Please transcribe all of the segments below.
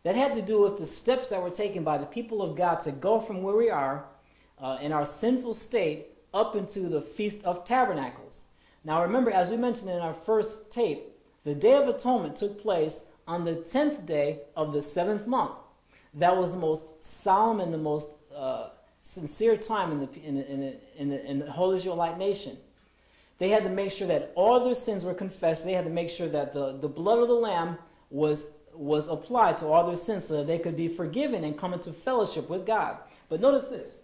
That had to do with the steps that were taken by the people of God to go from where we are in our sinful state up into the Feast of Tabernacles. Now remember, as we mentioned in our first tape, the Day of Atonement took place on the 10th day of the 7th month. That was the most solemn and the most sincere time in the whole Israelite nation. They had to make sure that all their sins were confessed. They had to make sure that the blood of the Lamb was applied to all their sins so that they could be forgiven and come into fellowship with God. But notice this.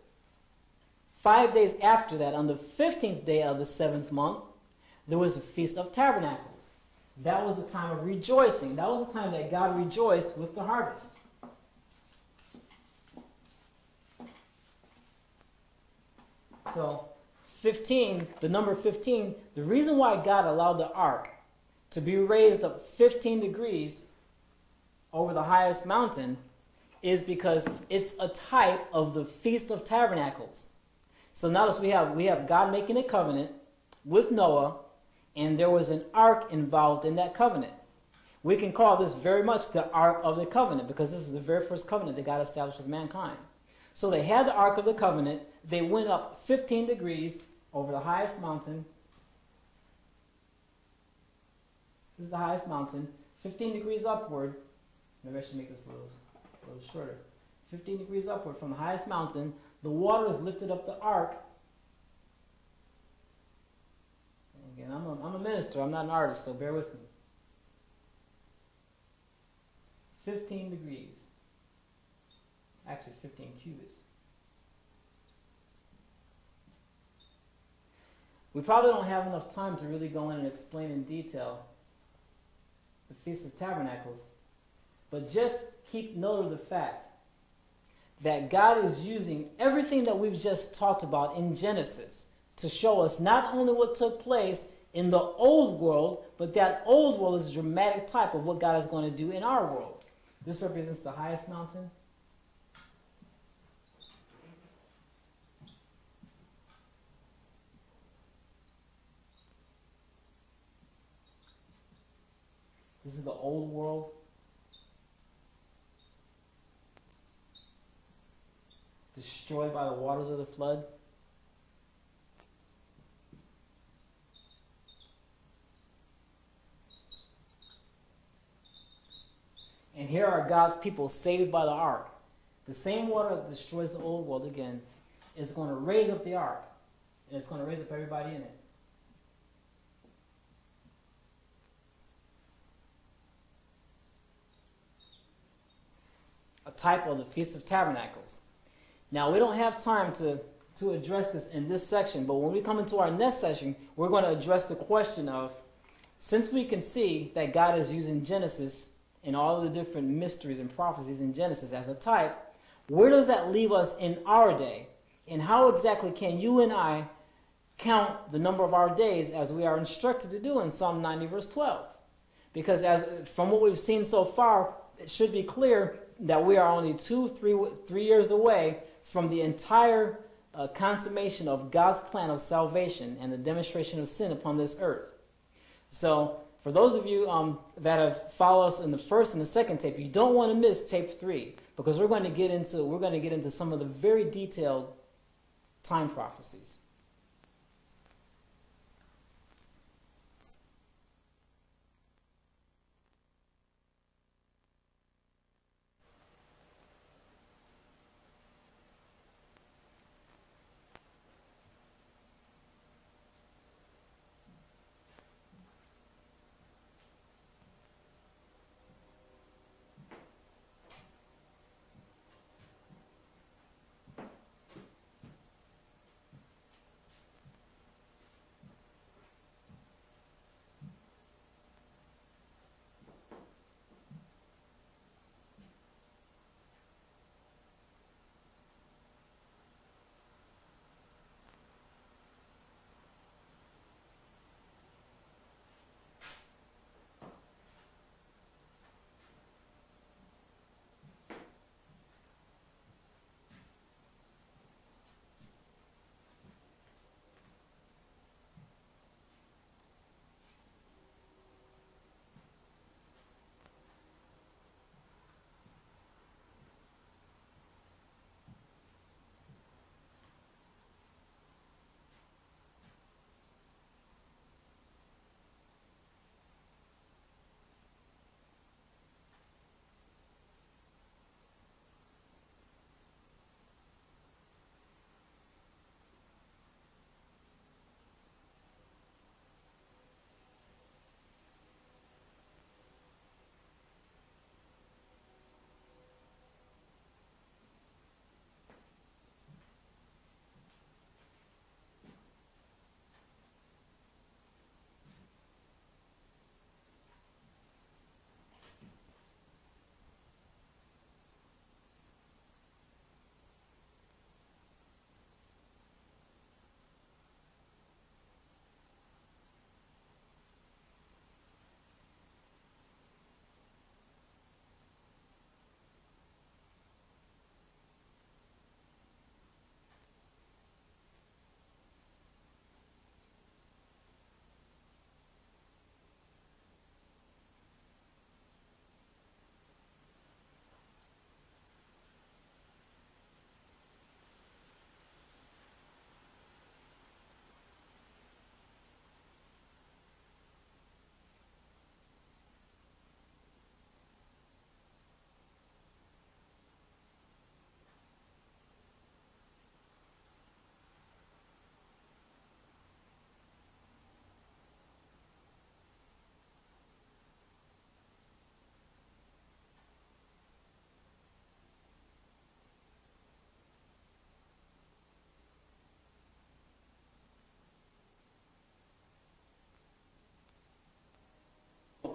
5 days after that, on the 15th day of the 7th month, there was a Feast of Tabernacles. That was a time of rejoicing. That was a time that God rejoiced with the harvest. So 15, the number 15, the reason why God allowed the ark to be raised up 15 degrees over the highest mountain is because it's a type of the Feast of Tabernacles. So notice we have God making a covenant with Noah, and there was an ark involved in that covenant. We can call this very much the Ark of the Covenant because this is the very first covenant that God established with mankind. So they had the Ark of the Covenant. They went up 15 degrees over the highest mountain. This is the highest mountain. 15 degrees upward. Maybe I should make this a little shorter. 15 degrees upward from the highest mountain. The waters lifted up the ark. Again, I'm a minister. I'm not an artist, so bear with me. 15 degrees. Actually, 15 cubits. We probably don't have enough time to really go in and explain in detail the Feast of Tabernacles. But just keep note of the fact that God is using everything that we've just talked about in Genesis to show us not only what took place in the old world, but that old world is a dramatic type of what God is going to do in our world. This represents the highest mountain. This is the old world. Destroyed by the waters of the flood. And here are God's people saved by the ark. The same water that destroys the old world again is going to raise up the ark. And it's going to raise up everybody in it. A type of the Feast of Tabernacles. Now, we don't have time to address this in this section, but when we come into our next session, we're going to address the question of, since we can see that God is using Genesis and all of the different mysteries and prophecies in Genesis as a type, where does that leave us in our day? And how exactly can you and I count the number of our days as we are instructed to do in Psalm 90 verse 12? Because from what we've seen so far, it should be clear that we are only 3 years away from the entire consummation of God's plan of salvation and the demonstration of sin upon this earth. So, for those of you that have followed us in the first and the second tape, you don't want to miss tape 3 because we're going to get into some of the very detailed time prophecies.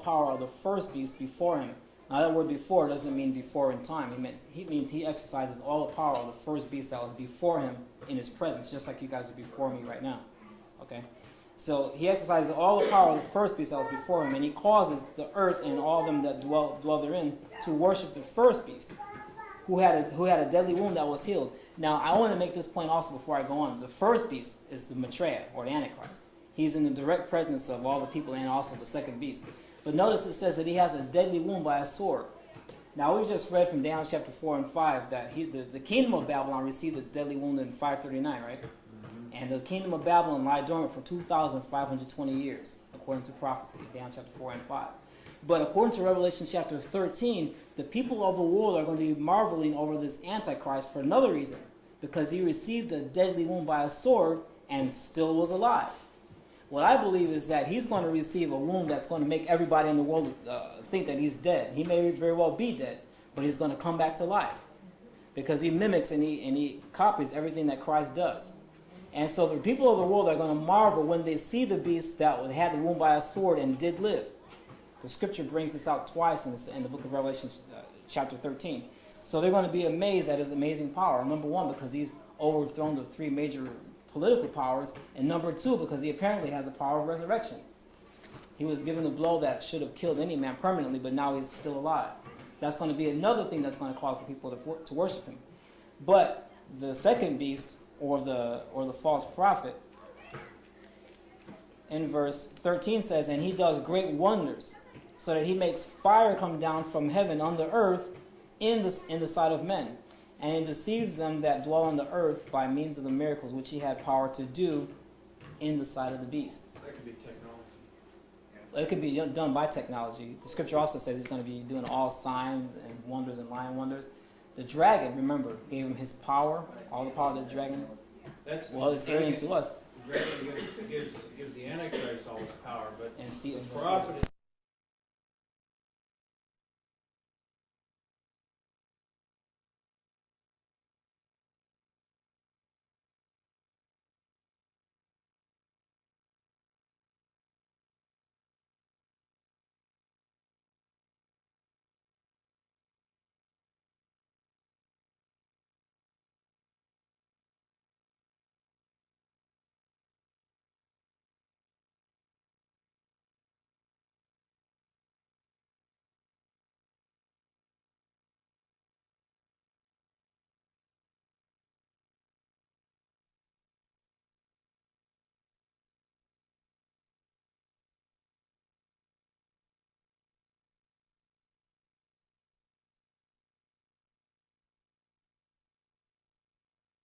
power of the first beast before him. Now that word before doesn't mean before in time. He means he exercises all the power of the first beast that was before him in his presence, just like you guys are before me right now. Okay? So he exercises all the power of the first beast that was before him, and he causes the earth and all them that dwell therein to worship the first beast, who had a deadly wound that was healed. Now, I want to make this point also before I go on. The first beast is the Maitreya, or the Antichrist. He's in the direct presence of all the people and also the second beast. But notice it says that he has a deadly wound by a sword. Now, we just read from Daniel chapter 4 and 5 that the kingdom of Babylon received its deadly wound in 539, right? And the kingdom of Babylon lied dormant for 2,520 years, according to prophecy, Daniel chapter 4 and 5. But according to Revelation chapter 13, the people of the world are going to be marveling over this Antichrist for another reason, because he received a deadly wound by a sword and still was alive. What I believe is that he's going to receive a wound that's going to make everybody in the world think that he's dead. He may very well be dead, but he's going to come back to life, because he mimics and he copies everything that Christ does. And so the people of the world are going to marvel when they see the beast that had the wound by a sword and did live. The scripture brings this out twice in the book of Revelation chapter 13. So they're going to be amazed at his amazing power. Number one, because he's overthrown the three major political powers. And number two, because he apparently has the power of resurrection. He was given a blow that should have killed any man permanently, but now he's still alive. That's going to be another thing that's going to cause the people to worship him. But the second beast, or the false prophet, in verse 13 says, and he does great wonders, so that he makes fire come down from heaven on the earth in the sight of men. And he deceives them that dwell on the earth by means of the miracles which he had power to do in the sight of the beast. That could be technology. It could be done by technology. The scripture also says he's going to be doing all signs and wonders and lying wonders. The dragon, remember, gave him his power, all the power of the dragon. It's alien to us. The dragon gives the Antichrist all his power, but and see the prophet